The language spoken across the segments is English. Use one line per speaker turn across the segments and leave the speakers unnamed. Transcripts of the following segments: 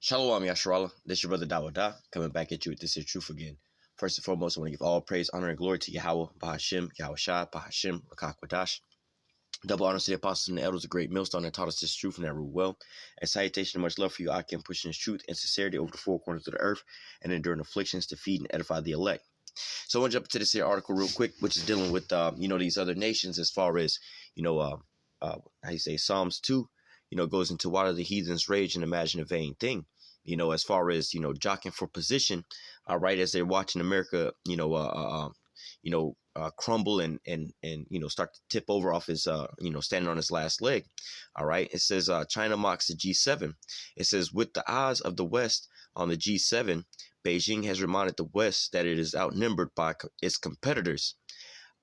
Shalom Yasharallah, this is your brother Dawada, coming back at you with This Is Truth again. First and foremost, I want to give all praise, honor, and glory to Yahweh, Bahashim, Yahweh Shai, Bahashim, Rakak Wadash. Double honors to the apostles and the elders, a great millstone that taught us this truth and that rule well. And salutation and much love for you, Akim, pushing this truth and sincerity over the four corners of the earth and enduring afflictions to feed and edify the elect. So I want to jump into this here article real quick, which is dealing with, these other nations as far as, how you say, Psalms 2, goes into why do the heathens rage and imagine a vain thing. As far as, jockeying for position, right, as they're watching America, crumble and start to tip over off his, standing on his last leg. All right. It says China mocks the G7. It says with the eyes of the West on the G7, Beijing has reminded the West that it is outnumbered by its competitors.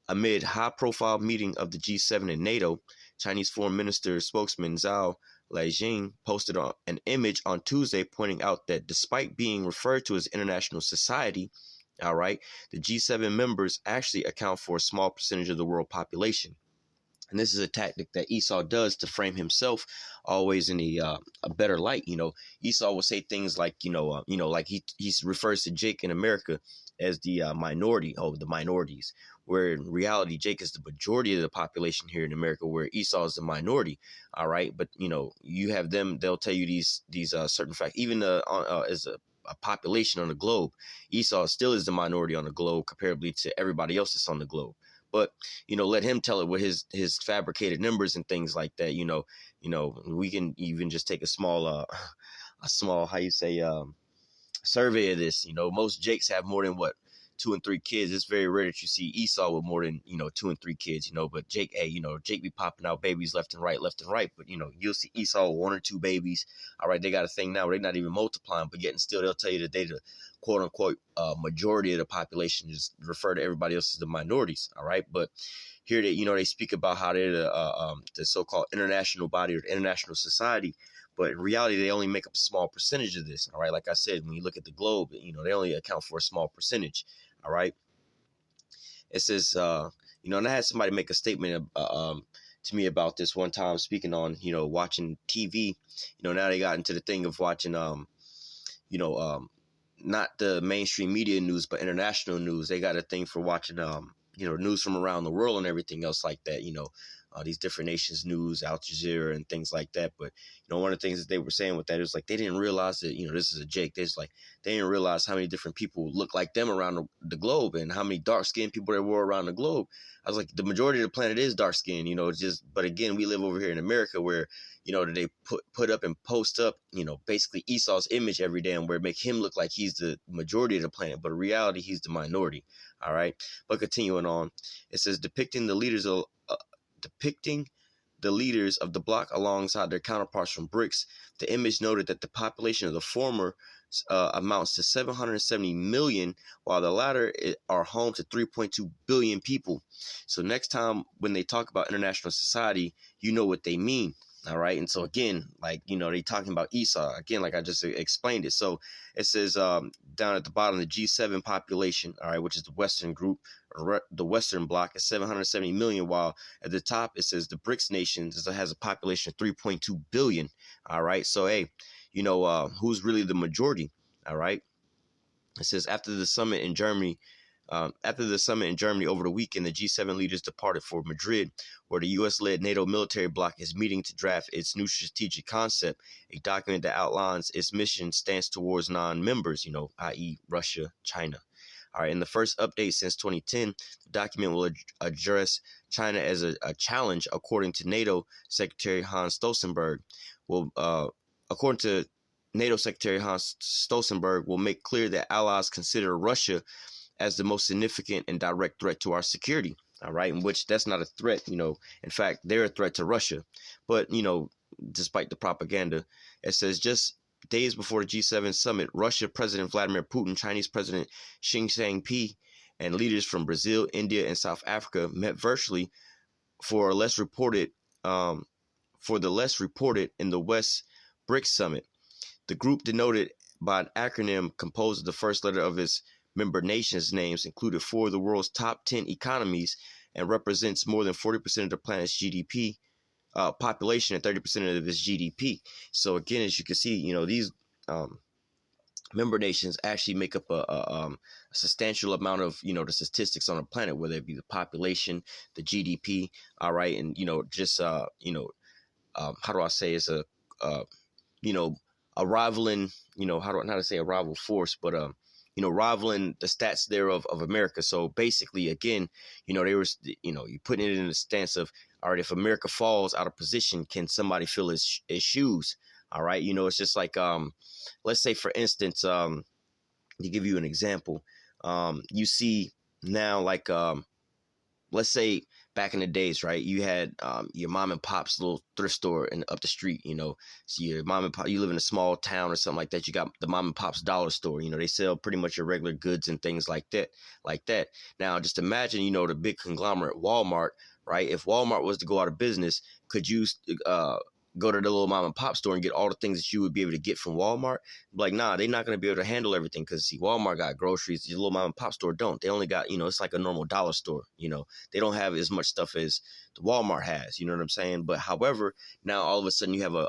Amid high-profile meeting of the G7 and NATO, Chinese Foreign Minister spokesman Zhao Lijian posted an image on Tuesday pointing out that despite being referred to as international society, all right, the G7 members actually account for a small percentage of the world population. And this is a tactic that Esau does to frame himself always in a better light. Esau will say things like, like he refers to Jake in America as the minority of the minorities, where in reality, Jake is the majority of the population here in America, where Esau is the minority. All right. But, you have them, they'll tell you these certain facts, even as a population on the globe. Esau still is the minority on the globe comparably to everybody else that's on the globe. But, let him tell it with his fabricated numbers and things like that. We can even just take a small, how you say, survey of this. Most Jakes have more than 2 and 3 kids. It's very rare that you see Esau with more than 2 and 3 kids. But Jake, Jake be popping out babies left and right. But you'll see Esau with 1 or 2 babies. All right, they got a thing now where they're not even multiplying, but yet and still they'll tell you that they the quote unquote majority of the population, just refer to everybody else as the minorities. All right, but here they speak about how they're the so-called international body or the international society. But in reality, they only make up a small percentage of this. All right. Like I said, when you look at the globe, they only account for a small percentage. All right. It says, and I had somebody make a statement to me about this one time, speaking on, watching TV. Now they got into the thing of watching, not the mainstream media news, but international news. They got a thing for watching, news from around the world and everything else like that, these different nations news, Al Jazeera and things like that. But, one of the things that they were saying with that is like they didn't realize that, this is a Jake. They didn't realize how many different people look like them around the globe and how many dark skinned people there were around the globe. I was like, the majority of the planet is dark skinned, but again, we live over here in America where, they put up and post up, basically Esau's image every day and where make him look like he's the majority of the planet. But in reality, he's the minority. All right. But continuing on, it says depicting the leaders of the bloc alongside their counterparts from BRICS, the image noted that the population of the former amounts to 770 million, while the latter are home to 3.2 billion people. So next time when they talk about international society, you know what they mean. All right. And so again, they talking about Esau again, like I just explained it. So it says down at the bottom, the G7 population, all right, which is the Western group, or the Western bloc, is 770 million, while at the top it says the BRICS nations has a population of 3.2 billion. All right. So, hey, who's really the majority? All right. It says after the summit in Germany over the weekend, the G7 leaders departed for Madrid, where the U.S.-led NATO military bloc is meeting to draft its new strategic concept, a document that outlines its mission stance towards non-members, i.e. Russia, China. All right, in the first update since 2010, the document will address China as a challenge, according to NATO Secretary Hans Stoltenberg. According to NATO Secretary Hans Stoltenberg, will make clear that allies consider Russia as the most significant and direct threat to our security. All right. In which that's not a threat. In fact, they're a threat to Russia. But, despite the propaganda, it says just days before the G7 summit, Russia President Vladimir Putin, Chinese President Xi Jinping, and leaders from Brazil, India, and South Africa met virtually for the less reported in the West BRICS summit. The group, denoted by an acronym composed of the first letter of its member nations' names, included 4 of the world's top 10 economies and represents more than 40% of the planet's GDP population and 30% of its GDP. So again, as you can see, these member nations actually make up a substantial amount of, the statistics on the planet, whether it be the population, the GDP, all right, and just how do I say, it's uh, you know a rivaling, how do I not to say a rival force, but rivaling the stats thereof of America. So basically, again, they were, you putting it in the stance of, all right, if America falls out of position, can somebody fill his shoes? All right, it's just like, let's say, for instance, to give you an example, you see now, like, let's say back in the days, right? You had your mom and pop's little thrift store up the street, So your mom and pop, you live in a small town or something like that. You got the mom and pop's dollar store. They sell pretty much your regular goods and things like that, Now, just imagine, the big conglomerate Walmart, right? If Walmart was to go out of business, could you go to the little mom and pop store and get all the things that you would be able to get from Walmart? Like, nah, they're not going to be able to handle everything, because, see, Walmart got groceries. Your little mom and pop store don't. They only got, it's like a normal dollar store. They don't have as much stuff as the Walmart has. You know what I'm saying? But however, now all of a sudden you have a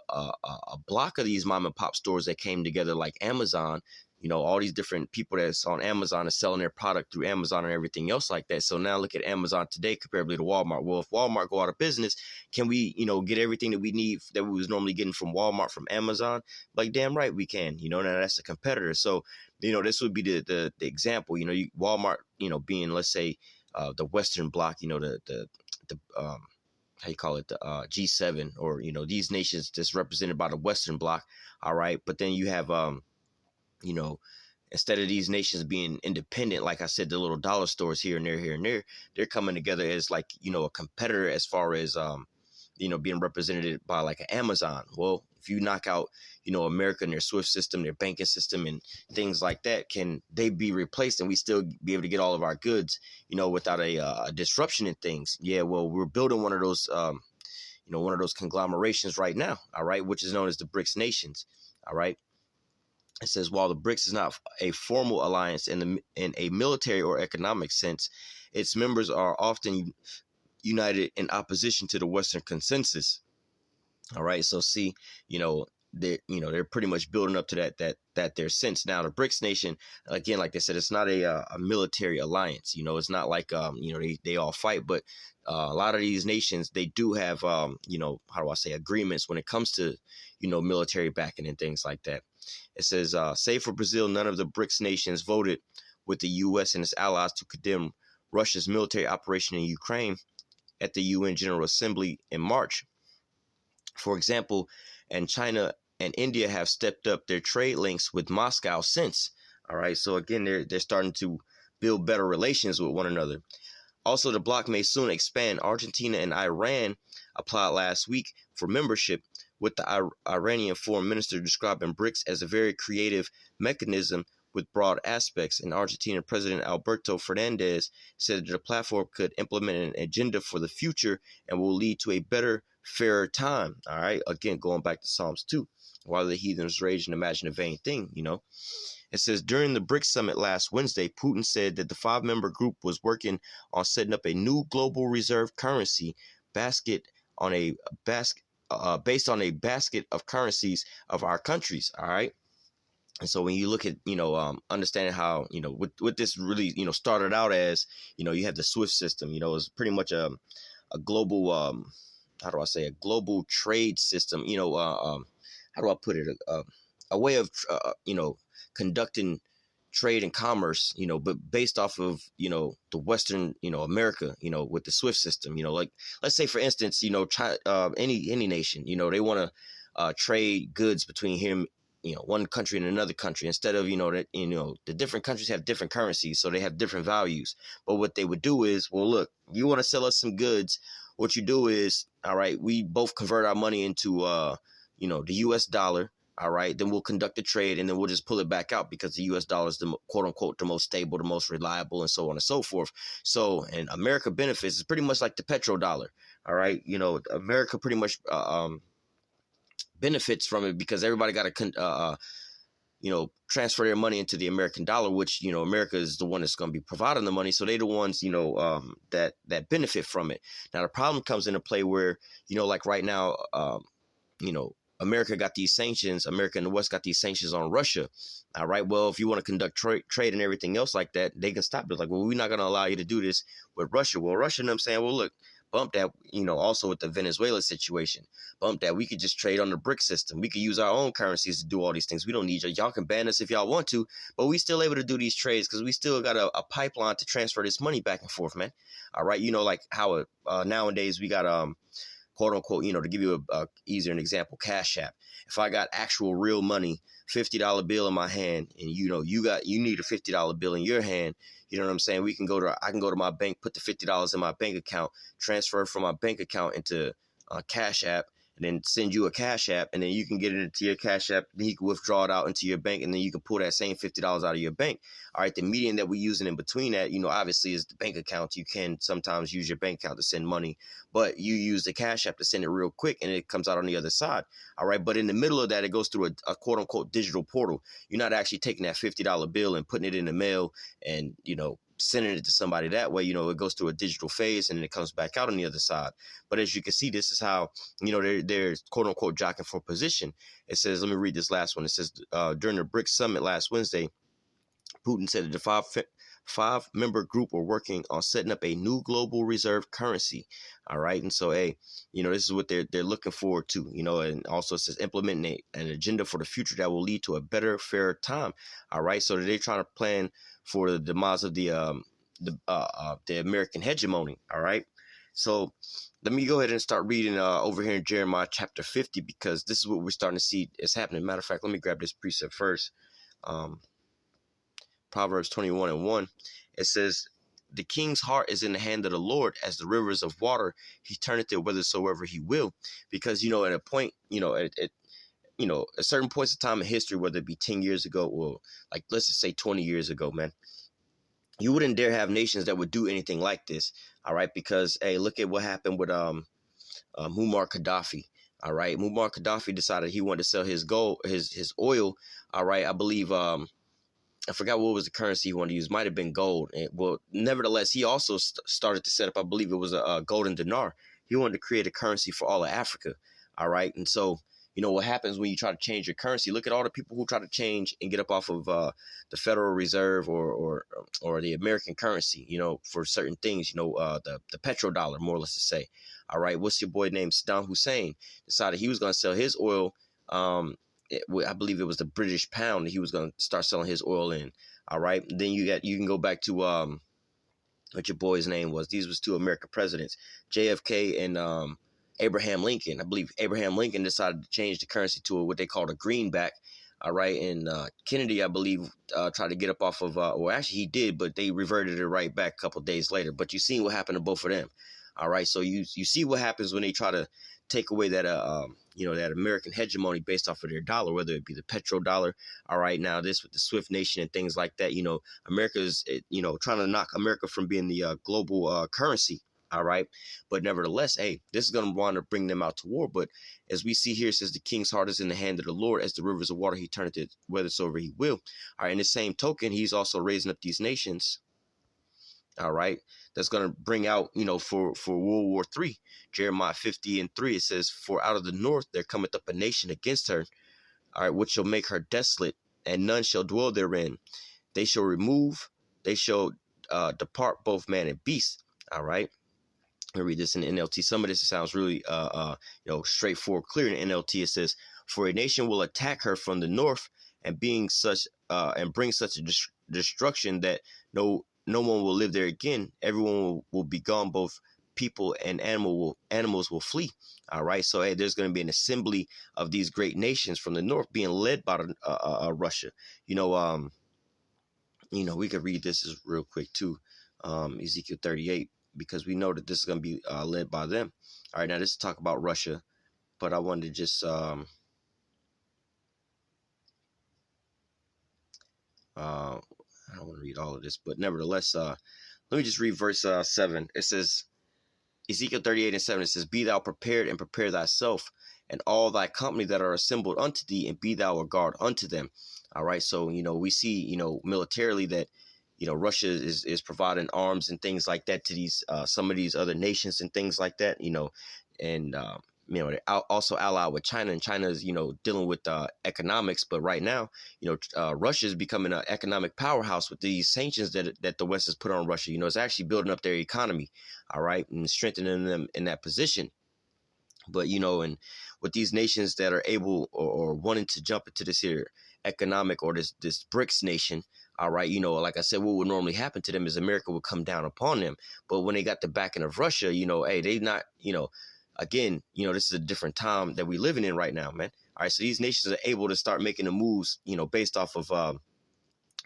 block of these mom and pop stores that came together, like Amazon. All these different people that's on Amazon are selling their product through Amazon and everything else like that. So now look at Amazon today comparably to Walmart. Well, if Walmart go out of business, can we, get everything that we need that we was normally getting from Walmart from Amazon? Like, damn right we can. Now that's a competitor. So, this would be the example. Walmart, being, let's say, the Western Bloc. The how you call it, the G7, or these nations that's represented by the Western Bloc. All right, but then you have instead of these nations being independent, like I said, the little dollar stores here and there, they're coming together as, like, a competitor, as far as being represented by, like, an Amazon. Well, if you knock out, America and their SWIFT system, their banking system, and things like that, can they be replaced and we still be able to get all of our goods, without a disruption in things? Yeah, well, we're building one of those, one of those conglomerations right now, all right, which is known as the BRICS nations, all right. It says, while the BRICS is not a formal alliance in a military or economic sense, its members are often united in opposition to the Western consensus. All right, so see, they're pretty much building up to that their sense. Now, the BRICS nation, again, like they said, it's not a military alliance. It's not like they all fight, but a lot of these nations, they do have how do I say, agreements when it comes to military backing and things like that. It says, save for Brazil, none of the BRICS nations voted with the U.S. and its allies to condemn Russia's military operation in Ukraine at the UN General Assembly in March. For example, and China and India have stepped up their trade links with Moscow since. All right, so again, they're starting to build better relations with one another. Also, the bloc may soon expand. Argentina and Iran applied last week for membership, with the Iranian foreign minister describing BRICS as a very creative mechanism with broad aspects. And Argentinian President Alberto Fernandez said that the platform could implement an agenda for the future and will lead to a better, fairer time. All right, again, going back to Psalms 2, while the heathens rage and imagine a vain thing, It says, during the BRICS summit last Wednesday, Putin said that the 5-member group was working on setting up a new global reserve currency based on a basket of currencies of our countries. All right. And so when you look at, understanding how, what this really, started out as, you have the SWIFT system, it's pretty much a global, how do I say, a global trade system, how do I put it? A way of, conducting trade and commerce, but based off of, the Western, America, with the SWIFT system, like, let's say, for instance, China, any nation, they want to trade goods between him, one country and another country, instead of, the different countries have different currencies, so they have different values. But what they would do is, well, look, you want to sell us some goods. What you do is, all right, we both convert our money into, the U.S. dollar. All right, then we'll conduct the trade, and then we'll just pull it back out, because the U.S. dollar is the quote unquote the most stable, the most reliable, and so on and so forth. So, and America benefits is pretty much like the petrodollar. All right, America pretty much benefits from it, because everybody got to transfer their money into the American dollar, which America is the one that's going to be providing the money, so they're the ones that benefit from it. Now the problem comes into play where like right now America got these sanctions. America and the West got these sanctions on Russia. All right. Well, if you want to conduct trade and everything else like that, they can stop it. Like, well, we're not going to allow you to do this with Russia. Well, Russia and them saying, well, look, bump that. Also with the Venezuela situation, bump that. We could just trade on the BRIC system. We could use our own currencies to do all these things. We don't need you. Y'all can ban us if y'all want to, but we still able to do these trades because we still got a pipeline to transfer this money back and forth, man. All right. Like how nowadays we got quote unquote, to give you a easier an example, Cash App. If I got actual real money, $50 bill in my hand, and you need a $50 bill in your hand, you know what I'm saying? I can go to my bank, put the $50 in my bank account, transfer from my bank account into Cash App, and then send you a Cash App, and then you can get it into your Cash App, then you can withdraw it out into your bank, and then you can pull that same $50 out of your bank. All right, the median that we're using in between that, obviously is the bank account. You can sometimes use your bank account to send money, but you use the Cash App to send it real quick, and it comes out on the other side. All right, but in the middle of that, it goes through a quote unquote digital portal. You're not actually taking that $50 bill and putting it in the mail and, sending it to somebody that way. It goes through a digital phase and then it comes back out on the other side. But as you can see, this is how, they're quote unquote jockeying for position. It says, let me read this last one. It says, during the BRICS summit last Wednesday, Putin said that the five-member group were working on setting up a new global reserve currency. All right. And so, this is what they're looking forward to, and also it says implementing an agenda for the future that will lead to a better, fairer time. All right. So they're trying to plan for the demise of the American hegemony. All right. So let me go ahead and start reading over here in Jeremiah chapter 50, because this is what we're starting to see is happening. Matter of fact, let me grab this precept first. Proverbs 21:1. It says, the king's heart is in the hand of the Lord as the rivers of water. He turneth it whithersoever he will. Because, at a point, at certain points of time in history, whether it be 10 years ago or like, let's just say 20 years ago, man, you wouldn't dare have nations that would do anything like this. All right. Because, hey, look at what happened with Muammar Gaddafi. All right. Muammar Gaddafi decided he wanted to sell his gold, his oil. All right. I believe I forgot what was the currency he wanted to use. Might have been gold. Well, nevertheless, he also started to set up, I believe it was a golden dinar. He wanted to create a currency for all of Africa. All right. And so, what happens when you try to change your currency? Look at all the people who try to change and get up off of the Federal Reserve or the American currency, for certain things, the petrodollar, more or less to say. All right. What's your boy named Saddam Hussein decided he was going to sell his oil. I believe it was the British pound that he was going to start selling his oil in. All right. Then you can go back to what your boy's name was. These was two American presidents, JFK and Abraham Lincoln. I believe Abraham Lincoln decided to change the currency to what they called a greenback. All right. And Kennedy, I believe, tried to get up off of, or actually he did, but they reverted it right back a couple of days later. But you seen what happened to both of them. All right. So you see what happens when they try to take away that that American hegemony based off of their dollar, whether it be the petrodollar. All right, now this with the SWIFT nation and things like that. America is trying to knock America from being the global currency. All right, but nevertheless, hey, this is going to want to bring them out to war. But as we see here, it says the king's heart is in the hand of the Lord, as the rivers of water he turneth it whithersoever he will. All right, in the same token, he's also raising up these nations. All right, that's going to bring out, for World War III. Jeremiah 50:3, it says, for out of the north there cometh up a nation against her, all right, which shall make her desolate, and none shall dwell therein. They shall depart both man and beast. All right. Let me read this in the NLT. Some of this sounds really, straightforward, clear in the NLT. It says, for a nation will attack her from the north, and bring such a destruction that no one will live there again. Everyone will be gone. Both people and animals will flee. All right. So, hey, there's going to be an assembly of these great nations from the north being led by Russia. We could read this real quick too. Ezekiel 38, because we know that this is going to be led by them. All right. Now this is talk about Russia, but I wanted to just I don't want to read all of this, but nevertheless, let me just read verse 7. It says, Ezekiel 38:7, it says, be thou prepared and prepare thyself, and all thy company that are assembled unto thee, and be thou a guard unto them. All right. So, we see, militarily that, Russia is providing arms and things like that to these some of these other nations and things like that, and they're also allied with China, and China is, dealing with economics. But right now, Russia is becoming an economic powerhouse with these sanctions that the West has put on Russia. It's actually building up their economy, all right, and strengthening them in that position. But and with these nations that are able or wanting to jump into this here economic or this BRICS nation, all right, like I said, what would normally happen to them is America would come down upon them. But when they got the backing of Russia, hey, they not, again, this is a different time that we're living in right now, man. All right, so these nations are able to start making the moves, based off of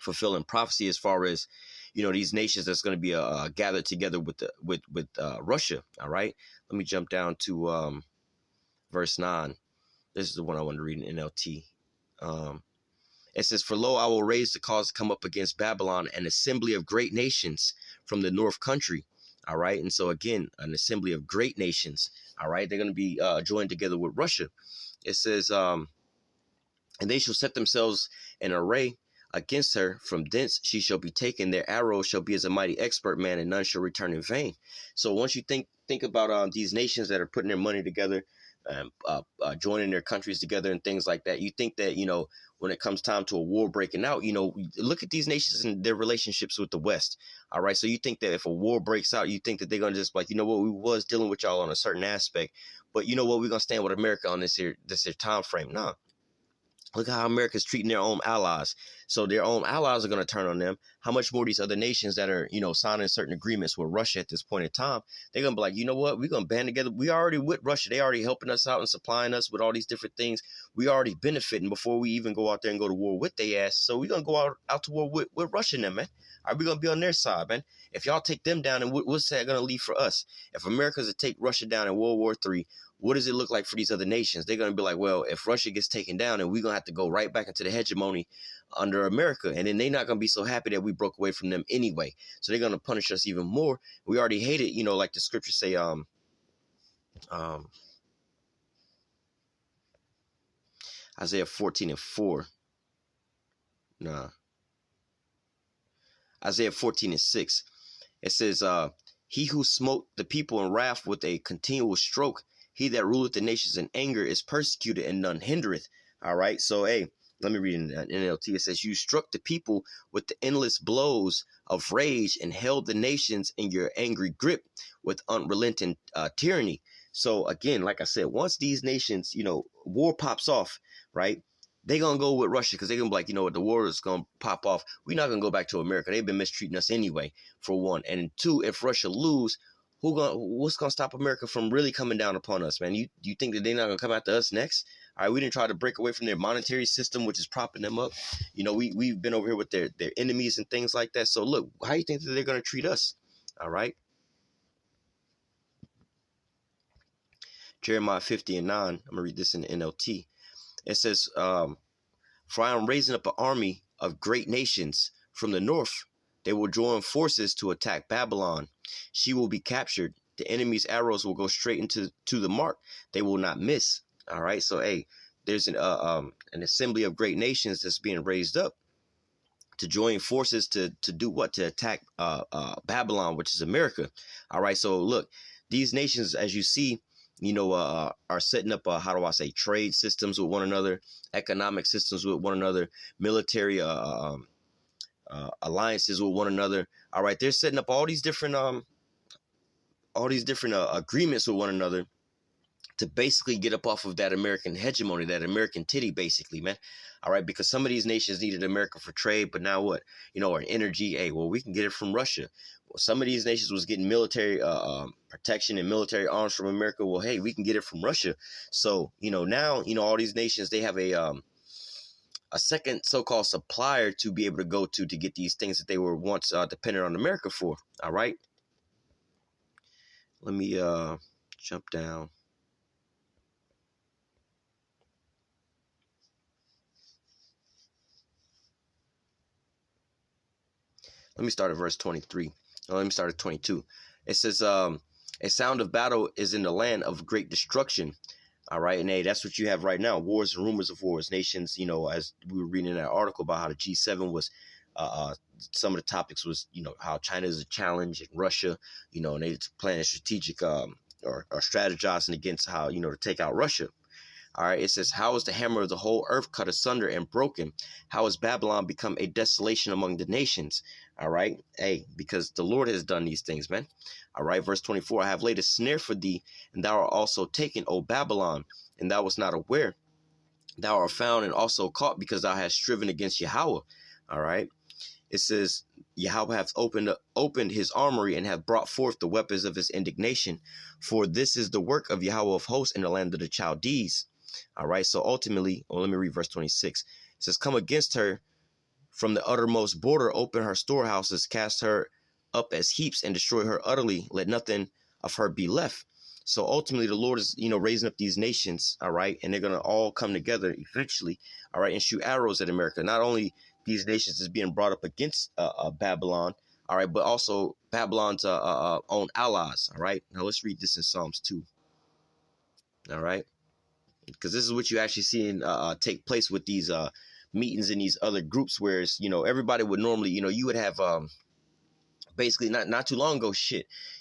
fulfilling prophecy, as far as these nations that's going to be gathered together with Russia. All right, let me jump down to verse 9. This is the one I want to read in NLT. It says, "For lo, I will raise the cause to come up against Babylon, an assembly of great nations from the north country." All right. And so again, an assembly of great nations. All right. They're going to be joined together with Russia. It says, "And they shall set themselves in array against her. From thence she shall be taken. Their arrow shall be as a mighty expert man, and none shall return in vain." So once you think about these nations that are putting their money together, joining their countries together and things like that, you think that, when it comes time to a war breaking out, look at these nations and their relationships with the West. All right. So you think that if a war breaks out, you think that they're going to just like, what, we was dealing with y'all on a certain aspect, but we're going to stand with America on this here time frame. No. Look how America's treating their own allies. So their own allies are going to turn on them. How much more these other nations that are, signing certain agreements with Russia at this point in time, they're going to be like, what, we're going to band together. We already with Russia. They already helping us out and supplying us with all these different things. We already benefiting before we even go out there and go to war with their ass. So we're going to go out to war with Russia now, man. Are we going to be on their side, man? If y'all take them down, and what's that going to leave for us? If America's to take Russia down in World War III, what does it look like for these other nations? They're going to be like, well, if Russia gets taken down, and we're going to have to go right back into the hegemony under America. And then they're not going to be so happy that we broke away from them anyway. So they're going to punish us even more. We already hate it, like the scriptures say, Isaiah 14:4. Nah. Isaiah 14:6. It says, "He who smote the people in wrath with a continual stroke, he that ruleth the nations in anger is persecuted, and none hindereth." All right. So, hey, let me read in NLT. It says, "You struck the people with the endless blows of rage and held the nations in your angry grip with unrelenting tyranny." So again, like I said, once these nations, war pops off, right? They're going to go with Russia because they're going to be like, what, the war is going to pop off. We're not going to go back to America. They've been mistreating us anyway, for one. And two, if Russia lose, what's going to stop America from really coming down upon us, man? You think that they're not going to come after us next? All right, we didn't try to break away from their monetary system, which is propping them up. We've been over here with their enemies and things like that. So look, how do you think that they're going to treat us? All right. Jeremiah 50:9. I'm going to read this in the NLT. It says, "For I am raising up an army of great nations from the north. They will join forces to attack Babylon. She will be captured. The enemy's arrows will go straight into the mark. They will not miss." All right. So, hey, there's an assembly of great nations that's being raised up to join forces to do what? To attack Babylon, which is America. All right. So, look, these nations, as you see, are setting up, how do I say, trade systems with one another, economic systems with one another, military alliances with one another. All right, they're setting up all these different agreements with one another to basically get up off of that American hegemony, that American titty, basically, man. All right, because some of these nations needed America for trade, but now what? Or energy. Hey, well, we can get it from Russia. Well, some of these nations was getting military protection and military arms from America. Well, hey, we can get it from Russia. So, now, all these nations, they have a second so-called supplier to be able to go to get these things that they were once dependent on America for. All right. Let me jump down. Let me start at verse 23. Let me start at 22. It says, "A sound of battle is in the land of great destruction." All right. And hey, that's what you have right now. Wars and rumors of wars. Nations, as we were reading in that article about how the G7 was, some of the topics was, how China is a challenge and Russia, and they planning strategic or strategizing against how, to take out Russia. All right, it says, how is the hammer of the whole earth cut asunder and broken? How has Babylon become a desolation among the nations? All right, hey, because the Lord has done these things, man. All right, verse 24, I have laid a snare for thee, and thou art also taken, O Babylon, and thou wast not aware. Thou art found and also caught, because thou hast striven against Yahweh. All right, it says, Yahweh hath opened his armory and hath brought forth the weapons of his indignation. For this is the work of Yahweh of hosts in the land of the Chaldees. All right, so ultimately, let me read verse 26. It says, come against her from the uttermost border, open her storehouses, cast her up as heaps, and destroy her utterly. Let nothing of her be left. So ultimately, the Lord is, raising up these nations, all right, and they're going to all come together eventually, all right, and shoot arrows at America. Not only these nations is being brought up against Babylon, all right, but also Babylon's own allies, all right. Now let's read this in Psalms 2, all right, because this is what you actually see take place with these meetings in these other groups, whereas, everybody would normally, you would have basically not too long ago,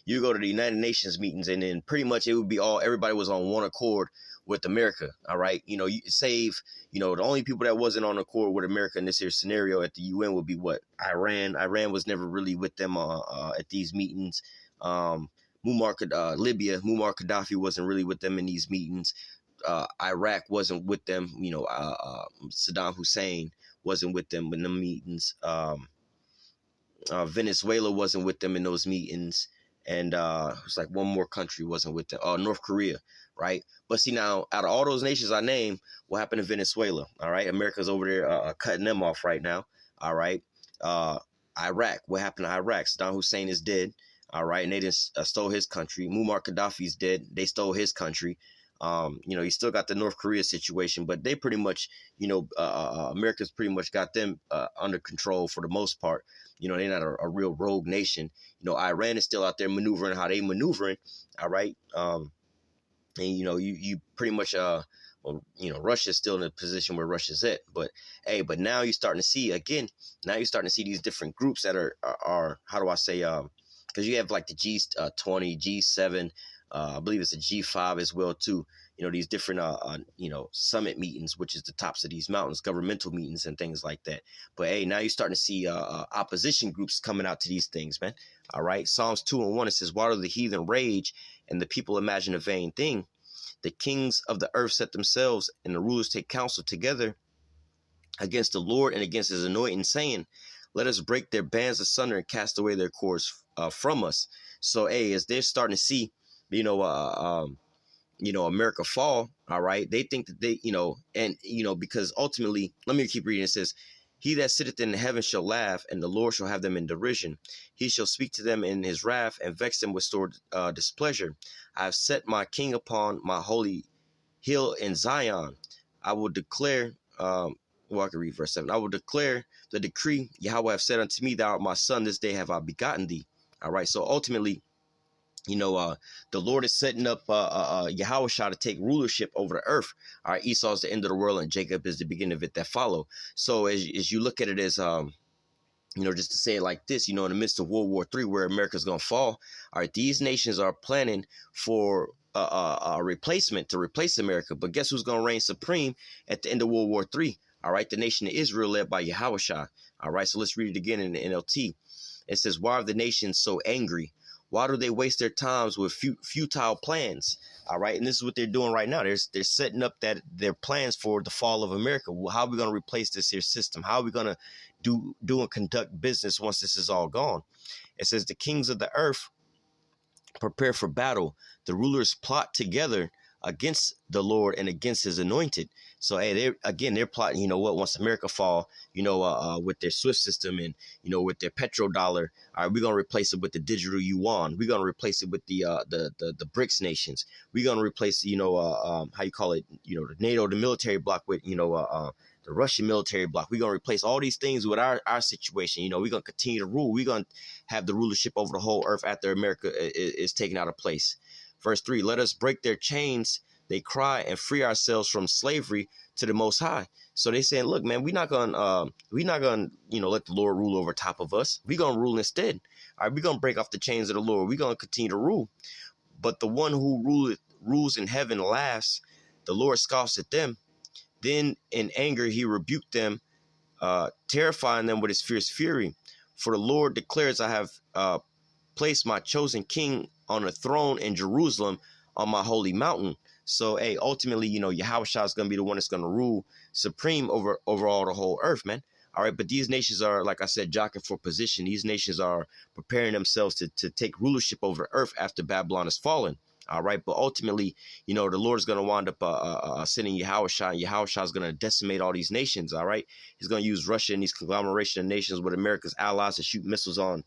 you go to the United Nations meetings, and then pretty much it would be everybody was on one accord with America. All right. You save, the only people that wasn't on accord with America in this here scenario at the UN would be what? Iran. Iran was never really with them at these meetings. Libya, Muammar Gaddafi wasn't really with them in these meetings. Iraq wasn't with them. Saddam Hussein wasn't with them in the meetings. Venezuela wasn't with them in those meetings, and it's like one more country wasn't with them. North Korea, right? But see, now out of all those nations I named, what happened to Venezuela? All right, America's over there cutting them off right now. All right, Iraq, what happened to Iraq? Saddam Hussein is dead. All right, and they just stole his country. Muammar Gaddafi's dead. They stole his country. You still got the North Korea situation, but they pretty much, America's pretty much got them under control for the most part. They're not a real rogue nation. Iran is still out there maneuvering how they maneuvering. All right. And, you pretty much, Russia's still in a position where Russia's at. But, hey, but now you're starting to see, again, these different groups that are how do I say, because you have like the G20, G7, I believe it's a G5 as well, too. These different, summit meetings, which is the tops of these mountains, governmental meetings and things like that. But, hey, now you're starting to see opposition groups coming out to these things, man. All right. Psalms 2:1, it says, why do the heathen rage and the people imagine a vain thing? The kings of the earth set themselves, and the rulers take counsel together against the Lord and against his anointing, saying, let us break their bands asunder and cast away their cords from us. So, hey, as they're starting to see, America fall, all right, they think that they, because ultimately, let me keep reading. It says, he that sitteth in the heaven shall laugh, and the Lord shall have them in derision. He shall speak to them in his wrath, and vex them with sore displeasure. I have set my king upon my holy hill in Zion. I will declare, I can read verse 7. I will declare the decree. Yahweh have said unto me, thou art my son, this day have I begotten thee. All right, so ultimately, the Lord is setting up Yahweh to take rulership over the earth. All right, Esau is the end of the world, and Jacob is the beginning of it that follow. So as you look at it as, just to say it like this, in the midst of World War III, where America's going to fall, all right, these nations are planning for a replacement to replace America. But guess who's going to reign supreme at the end of World War III? All right, the nation of Israel led by Yahweh. All right, so let's read it again in the NLT. It says, why are the nations so angry? Why do they waste their times with futile plans? All right. And this is what they're doing right now. They're setting up their plans for the fall of America. How are we going to replace this here system? How are we going to do and conduct business once this is all gone? It says the kings of the earth prepare for battle. The rulers plot together against the Lord and against his anointed. So, hey, they're plotting, once America fall, with their SWIFT system and, with their petrodollar, all right, we're going to replace it with the digital yuan. We're going to replace it with the BRICS nations. We're going to replace, how you call it, the NATO, the military bloc with, the Russian military bloc. We're going to replace all these things with our situation. We're going to continue to rule. We're going to have the rulership over the whole earth after America is taken out of place. Verse 3, let us break their chains, they cry, and free ourselves from slavery to the Most High. So they saying, look, man, we're not gonna let the Lord rule over top of us. We're gonna rule instead. All right, we're gonna break off the chains of the Lord. We're gonna continue to rule. But the one who rules in heaven laughs. The Lord scoffs at them. Then in anger he rebuked them, terrifying them with his fierce fury. For the Lord declares, I have placed my chosen king on a throne in Jerusalem on my holy mountain. So, hey, ultimately, Yahushua is going to be the one that's going to rule supreme over all the whole earth, man. All right. But these nations are, like I said, jockeying for position. These nations are preparing themselves to take rulership over the earth after Babylon has fallen. All right. But ultimately, the Lord is going to wind up sending Yahushua, and Yahushua is going to decimate all these nations. All right. He's going to use Russia and these conglomeration of nations with America's allies to shoot missiles on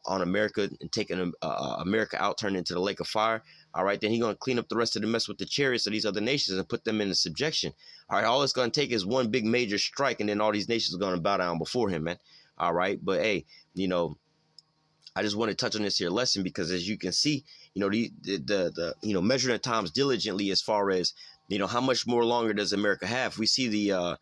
America and taking America out, turning into the lake of fire. All right, then he's going to clean up the rest of the mess with the chariots of these other nations and put them into subjection. All right, all it's going to take is one big major strike, and then all these nations are going to bow down before him, man. All right, but hey, I just want to touch on this here lesson because, as you can see, the measuring the times diligently as far as how much more longer does America have? We see the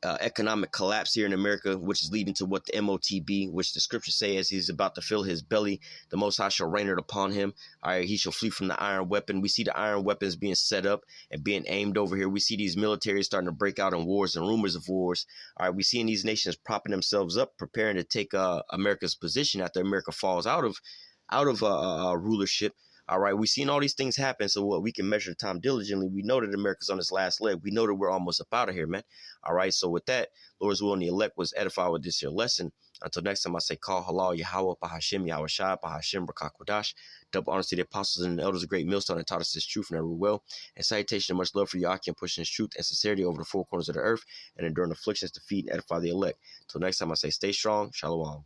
economic collapse here in America, which is leading to what the MOTB, which the scriptures say as he's about to fill his belly, the Most High shall rain it upon him. All right, he shall flee from the iron weapon. We see the iron weapons being set up and being aimed over here. We see these militaries starting to break out in wars and rumors of wars. All right, we see these nations propping themselves up, preparing to take America's position after America falls out of rulership. All right, we've seen all these things happen. So what we can measure the time diligently. We know that America's on its last leg. We know that we're almost up out of here, man. All right, so with that, Lord's will and the elect was edified with this here lesson. Until next time, I say, call halal Yahweh, Bahashim, Yahweh Shai, Bahashim, Rakakwadash. Double honors to the apostles and the elders of great millstone that taught us this truth and every will. And salutation and much love for Yahweh pushing his truth and sincerity over the four corners of the earth and enduring afflictions to feed and edify the elect. Until next time, I say, stay strong. Shalom.